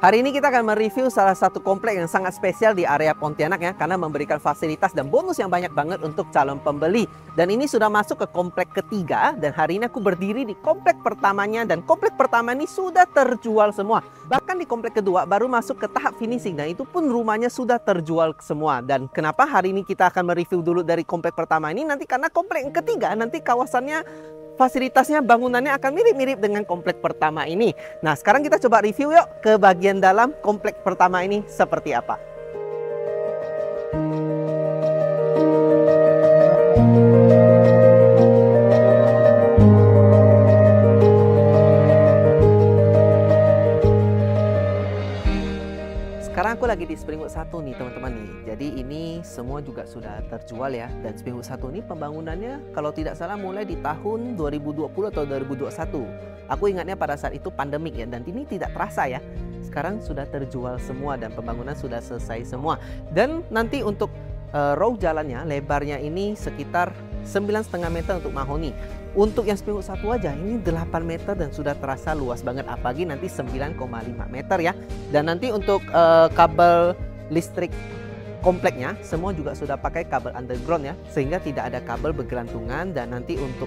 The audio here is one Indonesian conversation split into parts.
Hari ini kita akan mereview salah satu komplek yang sangat spesial di area Pontianak ya, karena memberikan fasilitas dan bonus yang banyak banget untuk calon pembeli. Dan ini sudah masuk ke komplek ketiga, dan hari ini aku berdiri di komplek pertamanya, dan komplek pertama ini sudah terjual semua. Bahkan di komplek kedua baru masuk ke tahap finishing, dan itu pun rumahnya sudah terjual semua. Dan kenapa hari ini kita akan mereview dulu dari komplek pertama ini? Nanti karena komplek yang ketiga nanti kawasannya, fasilitasnya, bangunannya akan mirip-mirip dengan komplek pertama ini. Nah, sekarang kita coba review yuk ke bagian dalam komplek pertama ini seperti apa. Sekarang aku lagi di Springwood 1 nih teman-teman nih. Jadi ini semua juga sudah terjual ya. Dan Springwood 1 ini pembangunannya kalau tidak salah mulai di tahun 2020 atau 2021. Aku ingatnya pada saat itu pandemik ya. Dan ini tidak terasa ya. Sekarang sudah terjual semua dan pembangunan sudah selesai semua. Dan nanti untuk row jalannya, lebarnya ini sekitar 9,5 meter untuk mahoni. Untuk yang Springwood 1 aja ini 8 meter dan sudah terasa luas banget, apalagi nanti 9,5 meter ya. Dan nanti untuk kabel listrik kompleknya semua juga sudah pakai kabel underground ya, sehingga tidak ada kabel bergelantungan. Dan nanti untuk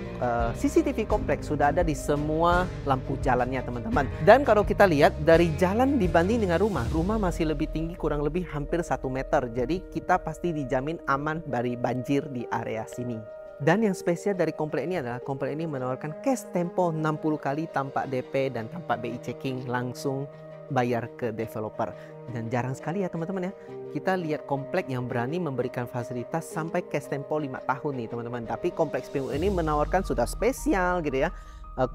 CCTV kompleks sudah ada di semua lampu jalannya teman-teman. Dan kalau kita lihat dari jalan dibanding dengan rumah masih lebih tinggi, kurang lebih hampir 1 meter. Jadi kita pasti dijamin aman dari banjir di area sini. Dan yang spesial dari komplek ini adalah komplek ini menawarkan cash tempo 60 kali tanpa DP dan tanpa BI checking, langsung bayar ke developer. Dan jarang sekali ya teman-teman ya, kita lihat komplek yang berani memberikan fasilitas sampai cash tempo 5 tahun nih teman-teman. Tapi kompleks Springwood ini menawarkan sudah spesial gitu ya,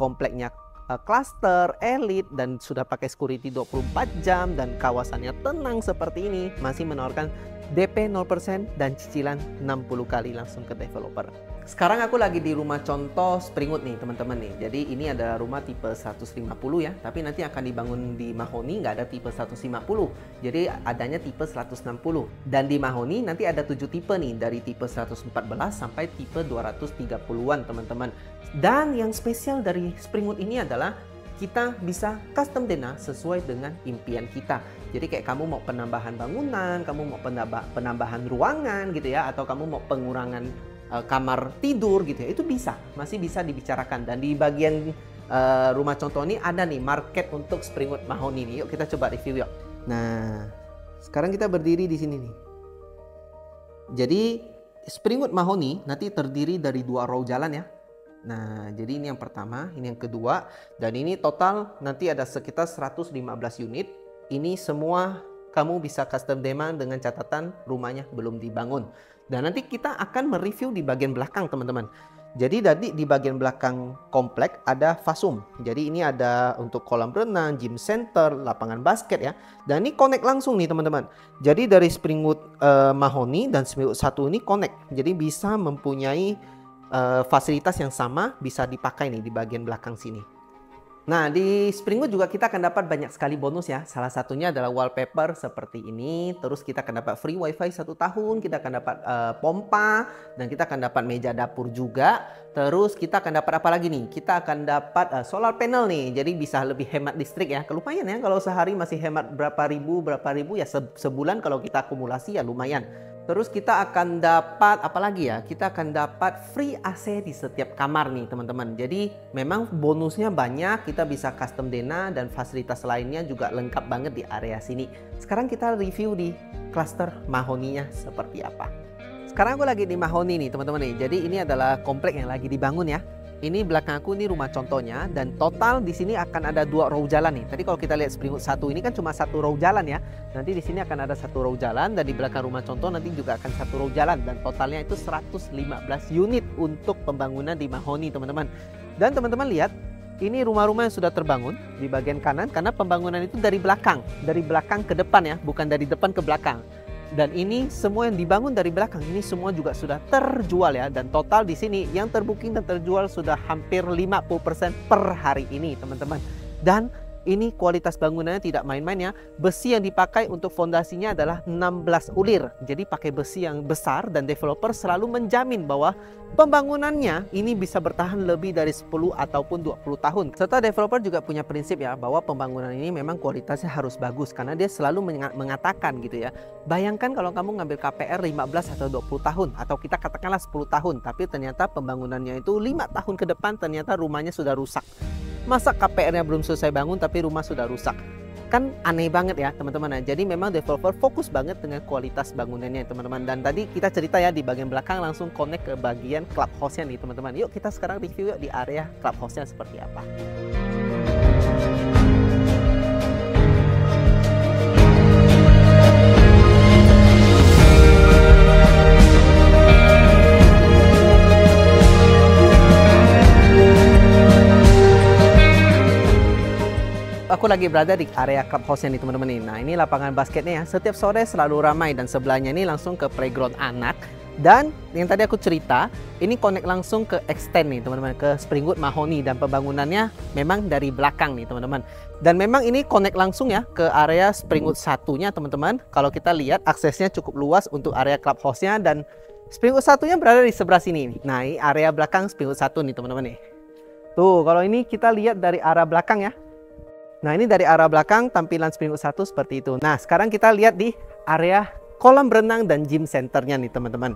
kompleknya cluster, elite, dan sudah pakai security 24 jam dan kawasannya tenang seperti ini, masih menawarkan DP 0% dan cicilan 60 kali langsung ke developer. Sekarang aku lagi di rumah contoh Springwood nih teman-teman nih. Jadi ini adalah rumah tipe 150 ya, tapi nanti akan dibangun di mahoni, nggak ada tipe 150. Jadi adanya tipe 160. Dan di mahoni nanti ada 7 tipe nih, dari tipe 114 sampai tipe 230-an teman-teman. Dan yang spesial dari Springwood ini adalah kita bisa custom dena sesuai dengan impian kita. Jadi kayak kamu mau penambahan bangunan, kamu mau penambahan ruangan gitu ya, atau kamu mau pengurangan kamar tidur gitu ya, itu bisa, masih bisa dibicarakan. Dan di bagian rumah contoh ini ada nih market untuk Springwood mahoni nih. Yuk kita coba review yuk. Nah, sekarang kita berdiri di sini nih. Jadi Springwood mahoni nanti terdiri dari 2 row jalan ya. Nah, jadi ini yang pertama, ini yang kedua, dan ini total nanti ada sekitar 115 unit. Ini semua kamu bisa custom demand dengan catatan rumahnya belum dibangun. Dan nanti kita akan mereview di bagian belakang teman-teman. Jadi tadi di bagian belakang komplek ada fasum. Jadi ini ada untuk kolam renang, gym center, lapangan basket ya. Dan ini connect langsung nih teman-teman. Jadi dari Springwood mahoni dan Springwood 1 ini connect. Jadi bisa mempunyai fasilitas yang sama, bisa dipakai nih di bagian belakang sini. Nah, di Springwood juga kita akan dapat banyak sekali bonus ya. Salah satunya adalah wallpaper seperti ini. Terus kita akan dapat free wifi 1 tahun. Kita akan dapat pompa. Dan kita akan dapat meja dapur juga. Terus kita akan dapat apa lagi nih? Kita akan dapat solar panel nih. Jadi bisa lebih hemat listrik ya. Lumayan ya, kalau sehari masih hemat berapa ribu ya, sebulan kalau kita akumulasi ya lumayan. Terus kita akan dapat apa lagi ya? Kita akan dapat free AC di setiap kamar nih teman-teman. Jadi memang bonusnya banyak, kita bisa custom dena dan fasilitas lainnya juga lengkap banget di area sini. Sekarang kita review di cluster mahoninya seperti apa. Sekarang aku lagi di mahoni nih teman-teman nih. Jadi ini adalah komplek yang lagi dibangun ya. Ini belakang aku, ini rumah contohnya, dan total di sini akan ada 2 row jalan nih. Tadi kalau kita lihat Springwood 1 ini kan cuma 1 row jalan ya. Nanti di sini akan ada 1 row jalan, dan di belakang rumah contoh nanti juga akan 1 row jalan, dan totalnya itu 115 unit untuk pembangunan di mahoni teman-teman. Dan teman-teman lihat, ini rumah-rumah yang sudah terbangun di bagian kanan karena pembangunan itu dari belakang ke depan ya, bukan dari depan ke belakang. Dan ini semua yang dibangun dari belakang ini semua juga sudah terjual ya. Dan total di sini yang terbooking dan terjual sudah hampir 50% per hari ini teman-teman. Dan Ini kualitas bangunannya tidak main-main ya. Besi yang dipakai untuk fondasinya adalah 16 ulir. Jadi pakai besi yang besar dan developer selalu menjamin bahwa pembangunannya ini bisa bertahan lebih dari 10 ataupun 20 tahun. Serta developer juga punya prinsip ya bahwa pembangunan ini memang kualitasnya harus bagus karena dia selalu mengatakan gitu ya. Bayangkan kalau kamu ngambil KPR 15 atau 20 tahun atau kita katakanlah 10 tahun tapi ternyata pembangunannya itu 5 tahun ke depan ternyata rumahnya sudah rusak. Masa KPR-nya belum selesai bangun tapi rumah sudah rusak? Kan aneh banget ya teman-teman. Jadi memang developer fokus banget dengan kualitas bangunannya teman-teman. Dan tadi kita cerita ya di bagian belakang langsung connect ke bagian clubhouse-nya nih teman-teman. Yuk kita sekarang review yuk di area clubhouse-nya seperti apa. Aku lagi berada di area clubhouse-nya nih teman-teman nih. Nah ini lapangan basketnya ya. Setiap sore selalu ramai dan sebelahnya ini langsung ke playground anak. Dan yang tadi aku cerita, ini connect langsung ke extend nih teman-teman, ke Springwood Mahoni dan pembangunannya memang dari belakang nih teman-teman. Dan memang ini connect langsung ya ke area Springwood 1-nya teman-teman. Kalau kita lihat aksesnya cukup luas untuk area clubhouse-nya dan Springwood 1-nya berada di sebelah sini. Nah ini area belakang Springwood 1 nih teman-teman nih. Tuh kalau ini kita lihat dari arah belakang ya. Nah ini dari arah belakang tampilan Springwood 1 seperti itu. Nah sekarang kita lihat di area kolam renang dan gym centernya nih teman-teman.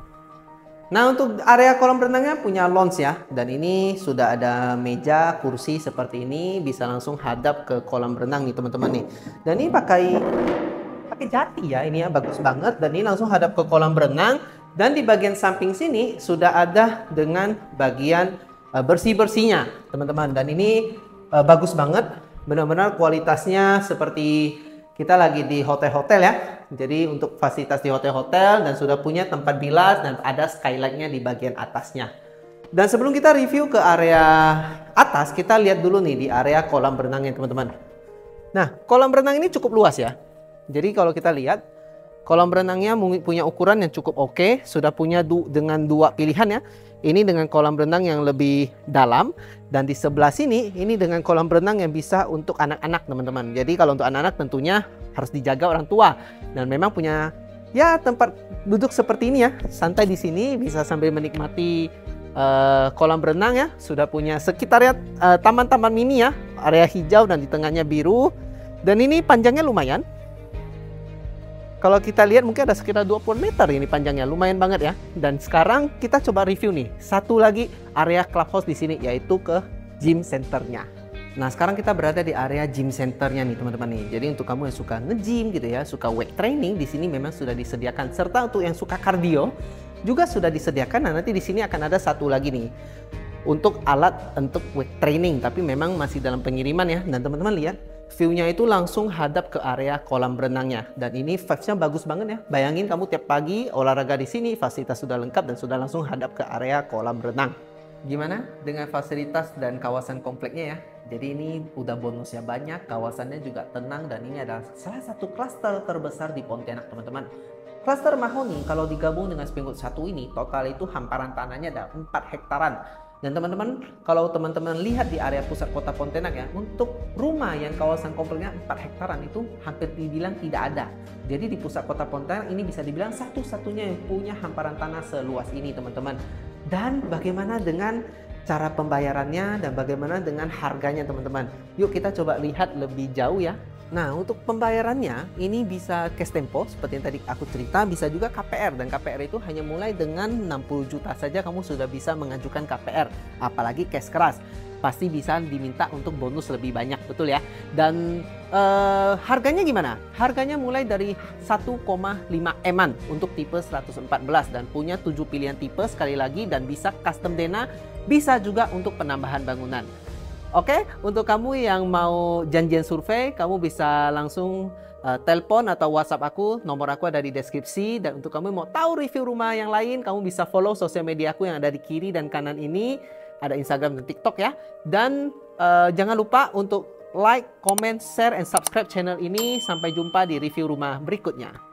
Nah untuk area kolam renangnya punya lounge ya. Dan ini sudah ada meja, kursi seperti ini. Bisa langsung hadap ke kolam renang nih teman-teman nih. Dan ini pakai jati ya, ini ya bagus banget. Dan ini langsung hadap ke kolam renang. Dan di bagian samping sini sudah ada dengan bagian bersih-bersihnya teman-teman. Dan ini bagus banget. Benar-benar kualitasnya seperti kita lagi di hotel-hotel ya. Jadi untuk fasilitas di hotel-hotel dan sudah punya tempat bilas dan ada skylight-nya di bagian atasnya. Dan sebelum kita review ke area atas, kita lihat dulu nih di area kolam renangnya teman-teman. Nah, kolam renang ini cukup luas ya. Jadi kalau kita lihat, kolam renangnya punya ukuran yang cukup oke. Sudah punya dengan dua pilihan ya. Ini dengan kolam renang yang lebih dalam. Dan di sebelah sini, ini dengan kolam renang yang bisa untuk anak-anak teman-teman. Jadi kalau untuk anak-anak tentunya harus dijaga orang tua. Dan memang punya ya tempat duduk seperti ini ya. Santai di sini, bisa sambil menikmati kolam renang ya. Sudah punya sekretariat taman-taman mini ya. Area hijau dan di tengahnya biru. Dan ini panjangnya lumayan. Kalau kita lihat mungkin ada sekitar 20 meter ini panjangnya, lumayan banget ya. Dan sekarang kita coba review nih, satu lagi area clubhouse di sini yaitu ke gym centernya. Nah sekarang kita berada di area gym centernya nih teman-teman nih. Jadi untuk kamu yang suka nge-gym gitu ya, suka weight training di sini memang sudah disediakan. Serta untuk yang suka cardio juga sudah disediakan. Nah nanti di sini akan ada satu lagi nih untuk alat untuk weight training, tapi memang masih dalam pengiriman ya. Dan teman-teman lihat. View-nya itu langsung hadap ke area kolam renangnya. Dan ini vibes-nya bagus banget ya. Bayangin kamu tiap pagi olahraga di sini, fasilitas sudah lengkap dan sudah langsung hadap ke area kolam renang. Gimana dengan fasilitas dan kawasan kompleknya ya? Jadi ini udah bonusnya banyak, kawasannya juga tenang dan ini adalah salah satu klaster terbesar di Pontianak teman-teman. Klaster Mahoni kalau digabung dengan Springwood 1 ini, total itu hamparan tanahnya ada 4 hektaran. Dan teman-teman, kalau teman-teman lihat di area pusat kota Pontianak ya, untuk rumah yang kawasan kompleknya 4 hektaran itu hampir dibilang tidak ada. Jadi di pusat kota Pontianak ini bisa dibilang satu-satunya yang punya hamparan tanah seluas ini teman-teman. Dan bagaimana dengan cara pembayarannya dan bagaimana dengan harganya teman-teman. Yuk kita coba lihat lebih jauh ya. Nah untuk pembayarannya ini bisa cash tempo seperti yang tadi aku cerita, bisa juga KPR dan KPR itu hanya mulai dengan 60 juta saja kamu sudah bisa mengajukan KPR, apalagi cash keras pasti bisa diminta untuk bonus lebih banyak, betul ya. Dan harganya gimana? Harganya mulai dari 1,5 M-an untuk tipe 114 dan punya 7 pilihan tipe sekali lagi dan bisa custom dena, bisa juga untuk penambahan bangunan. Oke, untuk kamu yang mau janjian survei, kamu bisa langsung telepon atau WhatsApp aku. Nomor aku ada di deskripsi. Dan untuk kamu yang mau tahu review rumah yang lain, kamu bisa follow sosial media aku yang ada di kiri dan kanan ini. Ada Instagram dan TikTok ya. Dan jangan lupa untuk like, comment, share, and subscribe channel ini. Sampai jumpa di review rumah berikutnya.